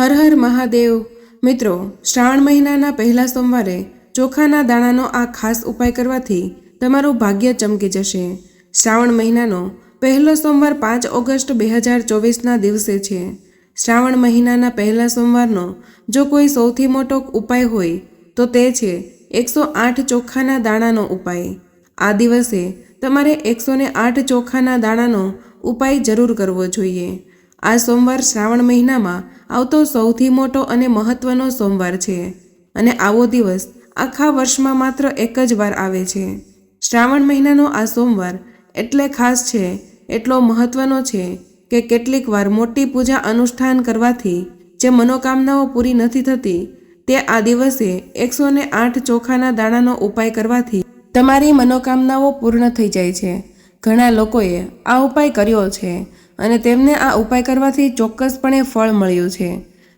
હર હર મહાદેવ। મિત્રો, શ્રાવણ મહિનાના પહેલા સોમવારે ચોખાના દાણાનો આ ખાસ ઉપાય કરવાથી તમારું ભાગ્ય ચમકી જશે। શ્રાવણ મહિનાનો પહેલો સોમવાર 5 ઓગસ્ટ 2024ના દિવસે છે। શ્રાવણ મહિનાના પહેલા સોમવારનો જો કોઈ સૌથી મોટો ઉપાય હોય તો તે છે 108 ચોખાના દાણાનો ઉપાય। આ દિવસે તમારે 108 ચોખાના દાણાનો ઉપાય જરૂર કરવો જોઈએ। આ સોમવાર શ્રાવણ મહિનામાં આવતો સૌથી મોટો અને મહત્વનો સોમવાર છે અને આવો દિવસ આખા વર્ષમાં માત્ર એક જ વાર આવે છે। શ્રાવણ મહિનાનો આ સોમવાર એટલે ખાસ છે, એટલો મહત્વનો છે કે કેટલીક વાર મોટી પૂજા અનુષ્ઠાન કરવાથી જે મનોકામનાઓ પૂરી નથી થતી તે આ દિવસે 108 ચોખાના દાણાનો ઉપાય કરવાથી તમારી મનોકામનાઓ પૂર્ણ થઈ જાય છે। ઘણા લોકોએ આ ઉપાય કર્યો છે અને તેમને આ ઉપાય કરવાથી ચોક્કસપણે ફળ મળ્યું છે।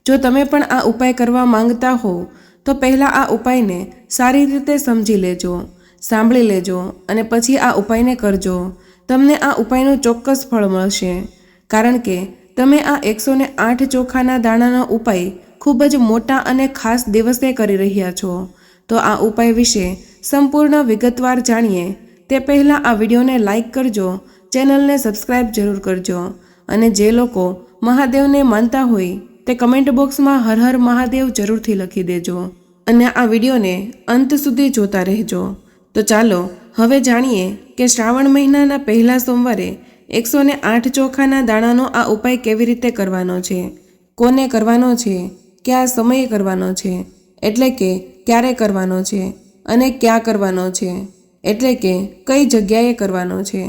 જો તમે પણ આ ઉપાય કરવા માંગતા હો તો પહેલાં આ ઉપાયને સારી રીતે સમજી લેજો, સાંભળી લેજો અને પછી આ ઉપાયને કરજો। તમને આ ઉપાયનું ચોક્કસ ફળ મળશે, કારણ કે તમે આ 108 ચોખાના દાણાનો ઉપાય ખૂબ જ મોટા અને ખાસ દિવસે કરી રહ્યા છો। તો આ ઉપાય વિશે સંપૂર્ણ વિગતવાર જાણીએ તે પહેલાં આ વિડીયોને લાઈક કરજો, ચેનલને સબસ્ક્રાઈબ જરૂર કરજો અને જે લોકો મહાદેવને માનતા હોય તે કમેન્ટ બોક્સમાં હર હર મહાદેવ જરૂરથી લખી દેજો અને આ વિડીયોને અંત સુધી જોતા રહેજો। તો ચાલો હવે જાણીએ કે શ્રાવણ મહિનાના પહેલા સોમવારે 108 ચોખાના દાણાનો આ ઉપાય કેવી રીતે કરવાનો છે, કોને કરવાનો છે, કયા સમયે કરવાનો છે, એટલે કે ક્યારે કરવાનો છે અને ક્યાં કરવાનો છે, એટલે કે કઈ જગ્યાએ કરવાનો છે।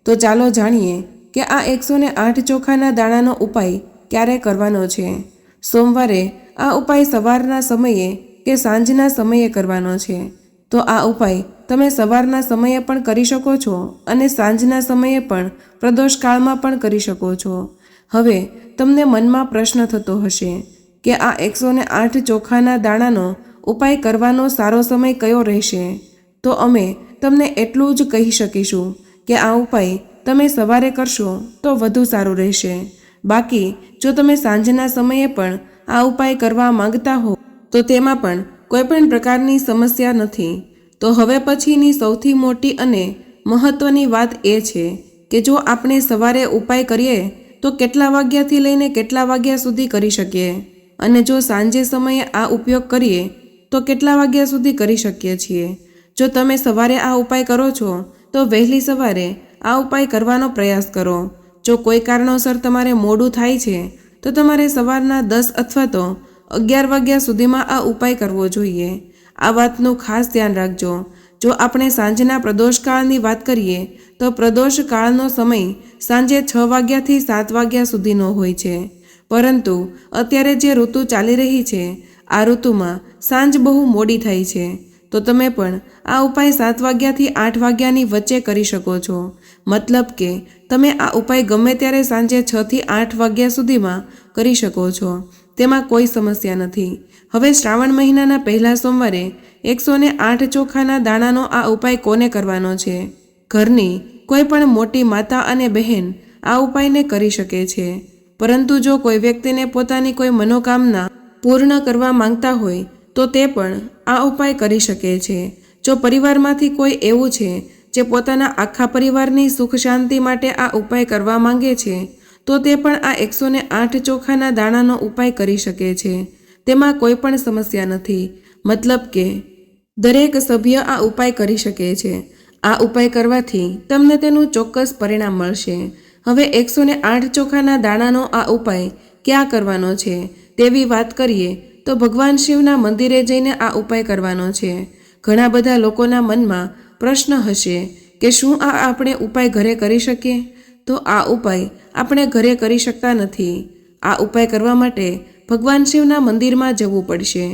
તો ચાલો જાણીએ કે આ 108 ચોખાના દાણાનો ઉપાય ક્યારે કરવાનો છે। સોમવારે આ ઉપાય સવારના સમયે કે સાંજના સમયે કરવાનો છે। તો આ ઉપાય તમે સવારના સમયે પણ કરી શકો છો અને સાંજના સમયે પણ પ્રદોષકાળમાં પણ કરી શકો છો। હવે તમને મનમાં પ્રશ્ન થતો હશે કે આ 108 ચોખાના દાણાનો ઉપાય કરવાનો સારો સમય કયો રહેશે? તો અમે તમને એટલું જ કહી શકીશું કે આ ઉપાય તમે સવારે કરશો તો વધુ સારું રહેશે। બાકી જો તમે સાંજના સમયે પણ આ ઉપાય કરવા માંગતા હો તો તેમાં પણ કોઈ પણ પ્રકારની સમસ્યા નથી। તો હવે પછીની સૌથી મોટી અને મહત્વની વાત એ છે કે જો આપણે સવારે ઉપાય કરીએ તો કેટલા વાગ્યાથી લઈને કેટલા વાગ્યા સુધી કરી શકીએ અને જો સાંજે સમયે આ ઉપયોગ કરીએ તો કેટલા વાગ્યા સુધી કરી શકીએ છીએ। જો તમે સવારે આ ઉપાય કરો છો તો વહેલી સવારે આ ઉપાય કરવાનો પ્રયાસ કરો। જો કોઈ કારણોસર તમારે મોડું થાય છે તો તમારે સવારના 10 અથવા તો 11 વાગ્યા સુધીમાં આ ઉપાય કરવો જોઈએ। આ વાતનું ખાસ ધ્યાન રાખજો। જો આપણે સાંજના પ્રદોષકાળની વાત કરીએ તો પ્રદોષકાળનો સમય સાંજે 6 વાગ્યાથી 7 વાગ્યા સુધીનો હોય છે, પરંતુ અત્યારે જે ઋતુ ચાલી રહી છે આ ઋતુમાં સાંજ બહુ મોડી થાય છે। તો તમે પણ આ ઉપાય 7 વાગ્યાથી 8 વાગ્યાની વચ્ચે કરી શકો છો। મતલબ કે તમે આ ઉપાય ગમે ત્યારે સાંજે 6 થી 8 વાગ્યા સુધીમાં કરી શકો છો, તેમાં કોઈ સમસ્યા નથી। હવે શ્રાવણ મહિનાના પહેલા સોમવારે 108 ચોખાના દાણાનો આ ઉપાય કોને કરવાનો છે? ઘરની કોઈ પણ મોટી માતા અને બહેન આ ઉપાયને કરી શકે છે, પરંતુ જો કોઈ વ્યક્તિને પોતાની કોઈ મનોકામના પૂર્ણ કરવા માંગતા હોય તો તે પણ આ ઉપાય કરી શકે છે। જો પરિવારમાંથી કોઈ એવું છે જે પોતાના આખા પરિવારની સુખ શાંતિ માટે આ ઉપાય કરવા માંગે છે તો તે પણ આ 108 ચોખાના દાણાનો ઉપાય કરી શકે છે, તેમાં કોઈ પણ સમસ્યા નથી। મતલબ કે દરેક સભ્ય આ ઉપાય કરી શકે છે। આ ઉપાય કરવાથી તમને તેનું ચોક્કસ પરિણામ મળશે। હવે 108 ચોખાના દાણાનો આ ઉપાય ક્યાં કરવાનો છે તેવી વાત કરીએ તો ભગવાન શિવના મંદિરે જઈને આ ઉપાય કરવાનો છે। ઘણા બધા લોકોના મનમાં પ્રશ્ન હશે કે શું આપણે ઉપાય ઘરે કરી શકીએ? તો આ ઉપાય આપણે ઘરે કરી શકતા નથી। આ ઉપાય કરવા માટે ભગવાન શિવના મંદિરમાં જવું પડશે।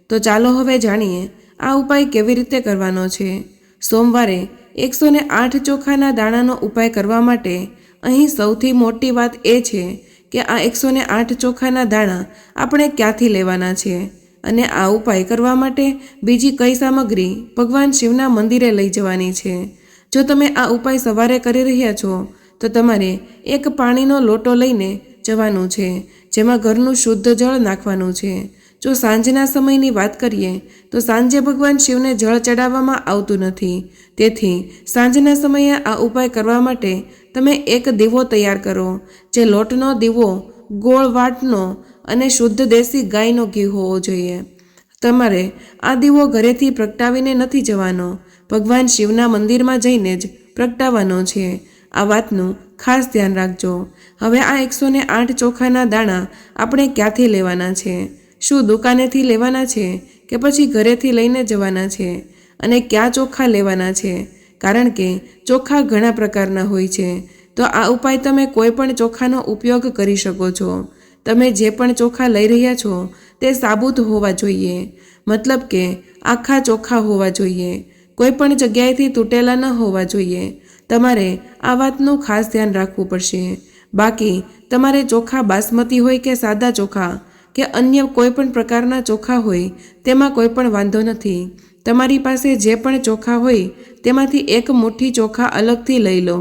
તો ચાલો હવે જાણીએ આ ઉપાય કેવી રીતે કરવાનો છે। સોમવારે 108 ચોખાના દાણાનો ઉપાય કરવા માટે અહીં સૌથી મોટી વાત એ છે કે આ 108 ચોખાના દાણા આપણે ક્યાંથી લેવાના છે અને આ ઉપાય કરવા માટે બીજી કઈ સામગ્રી ભગવાન શિવના મંદિરે લઈ જવાની છે। જો તમે આ ઉપાય સવારે કરી રહ્યા છો તો તમારે એક પાણીનો લોટો લઈને જવાનું છે, જેમાં ઘરનું શુદ્ધ જળ નાખવાનું છે. જો સાંજના સમયની વાત કરીએ તો સાંજે ભગવાન શિવને જળ ચડાવવામાં આવતું નથી. તેથી સાંજના સમયે આ ઉપાય કરવા માટે તમે એક દીવો તૈયાર કરો. જે લોટનો દીવો, ગોળ વાટનો અને શુદ્ધ દેશી ગાયનો ઘી હોવો જોઈએ. તમારે આ દીવો ઘરેથી પ્રગટાવીને નથી જવાનો, ભગવાન શિવના મંદિરમાં જઈને જ પ્રગટાવવાનો છે. આ વાતનું ખાસ ધ્યાન રાખજો. હવે આ 108 ચોખાના દાણા આપણે ક્યાંથી લેવાના છે? શું દુકાનેથી લેવાના છે કે પછી ઘરેથી લઈને જવાના છે? અને કયા ચોખા લેવાના છે? કારણ કે ચોખા ઘણા પ્રકારના હોય છે. તો આ ઉપાય તમે કોઈ પણ ચોખાનો ઉપયોગ કરી શકો છો. તમે જે પણ ચોખા લઈ રહ્યા છો તે સાબુત હોવા જોઈએ, મતલબ કે આખા ચોખા હોવા જોઈએ. કોઈ પણ જગ્યાએથી તૂટેલા ન હોવા જોઈએ. તમારે આ વાતનું ખાસ ધ્યાન રાખવું પડશે. બાકી તમારે ચોખા બાસમતી હોય કે સાદા ચોખા કે અન્ય કોઈ પણ પ્રકારના ચોખા હોય તેમાં કોઈ પણ વાંધો નથી. તમારી પાસે જે પણ ચોખા હોય તેમાંથી એક મુઠ્ઠી ચોખા અલગથી લઈ લો.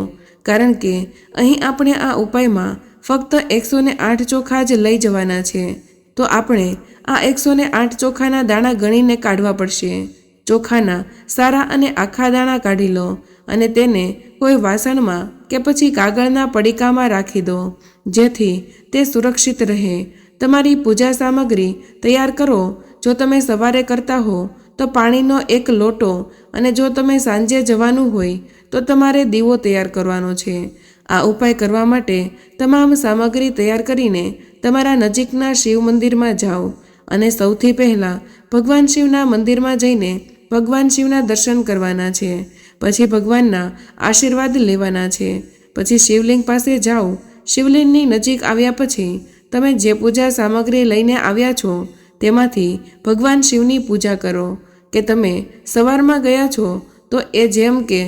કારણ કે અહીં આપણે આ ઉપાયમાં ફક્ત 108 ચોખા જ લઈ જવાના છે. તો આપણે આ 108 ચોખાના દાણા ગણીને કાઢવા પડશે. ચોખાના સારા અને આખા દાણા કાઢી લો અને તેને કોઈ વાસણમાં કે પછી કાગળના પડીકામાં રાખી દો, જેથી તે સુરક્ષિત રહે. તમારી પૂજા સામગ્રી તૈયાર કરો. જો તમે સવારે કરતા હો તો પાણીનો એક લોટો, અને જો તમે સાંજે જવાનું હોય તો તમારે દીવો તૈયાર કરવાનો છે. આ ઉપાય કરવા માટે તમામ સામગ્રી તૈયાર કરીને તમારા નજીકના શિવ મંદિરમાં જાઓ અને સૌથી પહેલાં ભગવાન શિવના મંદિરમાં જઈને ભગવાન શિવના દર્શન કરવાના છે. પછી ભગવાનના આશીર્વાદ લેવાના છે. પછી શિવલિંગ પાસે જાઓ. શિવલિંગની નજીક આવ્યા પછી તમે જે પૂજા સામગ્રી લઈને આવ્યા છો તેમાંથી ભગવાન શિવની પૂજા કરો. કે તમે સવારમાં ગયા છો તો એ જેમ કે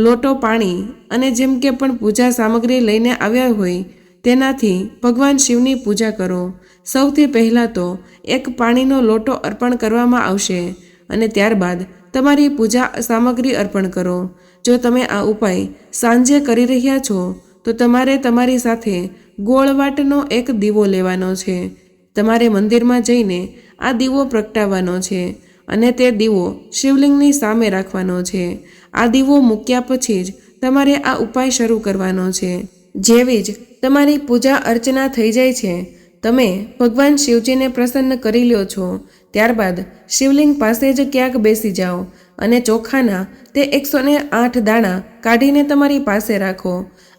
લોટો પાણી અને જેમ કે પણ પૂજા સામગ્રી લઈને આવ્યા હોય તેનાથી ભગવાન શિવની પૂજા કરો. સૌથી પહેલાં તો એક પાણીનો લોટો અર્પણ કરવામાં આવશે અને ત્યારબાદ તમારી પૂજા સામગ્રી અર્પણ કરો. જો તમે આ ઉપાય સાંજે કરી રહ્યા છો તો તમારે તમારી સાથે ગોળવાટનો એક દીવો લેવાનો છે. તમારે મંદિરમાં જઈને આ દીવો પ્રગટાવવાનો છે અને તે દીવો શિવલિંગની સામે રાખવાનો છે. આ દીવો મૂક્યા પછી જ તમારે આ ઉપાય શરૂ કરવાનો છે. જેવી જ તમારી પૂજા અર્ચના થઈ જાય છે, તમે ભગવાન શિવજીને પ્રસન્ન કરી લ્યો છો, ત્યારબાદ શિવલિંગ પાસે જ ક્યાંક બેસી જાઓ અને ચોખાના તે 108 દાણા કાઢીને તમારી પાસે રાખો.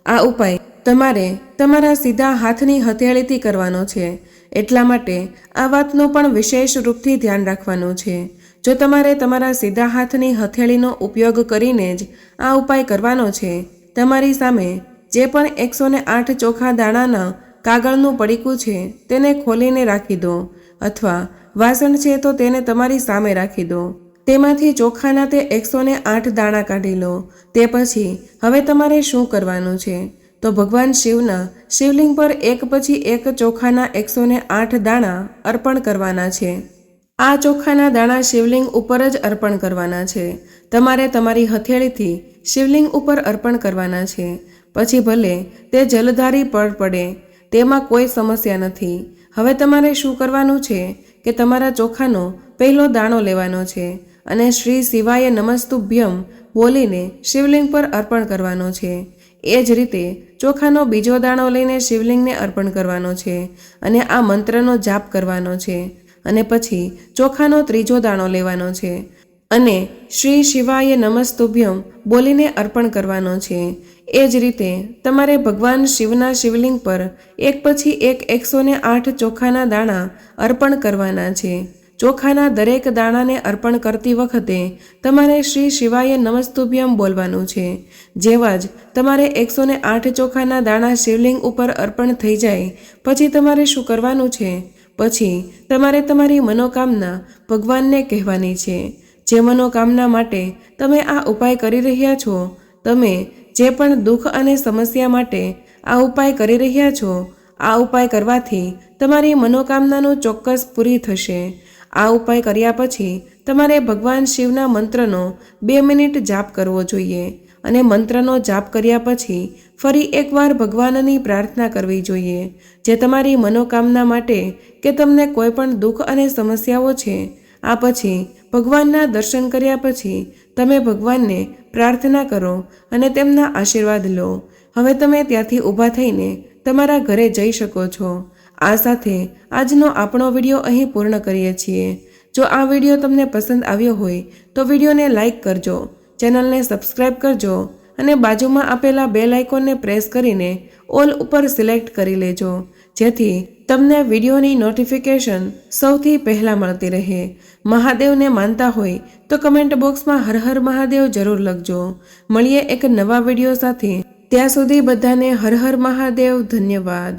આ ઉપાય તમારે તમારા સીધા હાથની હથેળીથી કરવાનો છે. એટલા માટે આ વાતનું પણ વિશેષ રૂપથી ધ્યાન રાખવાનું છે. જો તમારે તમારા સીધા હાથની હથેળીનો ઉપયોગ કરીને જ આ ઉપાય કરવાનો છે, તમારી સામે જે પણ 108 ચોખા દાણાના કાગળનું પડીકું છે તેને ખોલીને રાખી દો, અથવા વાસણ છે તો તેને તમારી સામે રાખી દો. તેમાંથી ચોખાના તે 108 દાણા કાઢી લો. તે પછી હવે તમારે શું કરવાનું છે? તો ભગવાન શિવના શિવલિંગ પર એક પછી એક ચોખાના 108 દાણા અર્પણ કરવાના છે. આ ચોખાના દાણા શિવલિંગ ઉપર જ અર્પણ કરવાના છે. તમારે તમારી હથેળીથી શિવલિંગ ઉપર અર્પણ કરવાના છે. પછી ભલે તે જલધારી પડે, તેમાં કોઈ સમસ્યા નથી. હવે તમારે શું કરવાનું છે કે તમારા ચોખાનો પહેલો દાણો લેવાનો છે અને શ્રી શિવાય નમસ્તુભ્યમ બોલીને શિવલિંગ પર અર્પણ કરવાનો છે. એ જ રીતે ચોખાનો બીજો દાણો લઈને શિવલિંગને અર્પણ કરવાનો છે અને આ મંત્રનો જાપ કરવાનો છે. અને પછી ચોખાનો ત્રીજો દાણો લેવાનો છે અને શ્રી શિવાય નમસ્તુભ્યમ બોલીને અર્પણ કરવાનો છે. એ જ રીતે તમારે ભગવાન શિવના શિવલિંગ પર એક પછી એક 108 ચોખાના દાણા અર્પણ કરવાના છે. ચોખાના દરેક દાણાને અર્પણ કરતી વખતે તમારે શ્રી શિવાય નમસ્તુભ્યમ બોલવાનું છે. જેવા જ તમારે 108 ચોખાના દાણા શિવલિંગ ઉપર અર્પણ થઈ જાય પછી તમારે શું કરવાનું છે? પછી તમારે તમારી મનોકામના ભગવાનને કહેવાની છે. જે મનોકામના માટે તમે આ ઉપાય કરી રહ્યા છો, તમે જે પણ દુઃખ અને સમસ્યા માટે આ ઉપાય કરી રહ્યા છો, આ ઉપાય કરવાથી તમારી મનોકામનાનું ચોક્કસ પૂરી થશે. આ ઉપાય કર્યા પછી તમારે ભગવાન શિવના મંત્રનો 2 મિનિટ જાપ કરવો જોઈએ અને મંત્રનો જાપ કર્યા પછી ફરી એકવાર ભગવાનની પ્રાર્થના કરવી જોઈએ, જે તમારી મનોકામના માટે કે તમને કોઈ પણ દુઃખ અને સમસ્યાઓ છે. આ પછી ભગવાનના દર્શન કર્યા પછી તમે ભગવાનને પ્રાર્થના કરો અને તેમના આશીર્વાદ લો. હવે તમે ત્યાંથી ઊભા થઈને તમારા ઘરે જઈ શકો છો. આ સાથે આજનો આપણો વિડીયો અહીં પૂર્ણ કરીએ છીએ. જો આ વિડીયો તમને પસંદ આવ્યો હોય તો વિડીયોને લાઇક કરજો, ચેનલને સબસ્ક્રાઇબ કરજો અને બાજુમાં આપેલા બેલ આઇકોનને પ્રેસ કરીને ઓલ ઉપર સિલેક્ટ કરી લેજો, જેથી તમને વિડીયોની નોટિફિકેશન સૌથી પહેલાં મળતી રહે. મહાદેવને માનતા હોય તો કમેન્ટ બોક્સમાં હર હર મહાદેવ જરૂર લખજો. મળીએ એક નવા વિડીયો સાથે. ત્યાં સુધી બધાને હર હર મહાદેવ. ધન્યવાદ.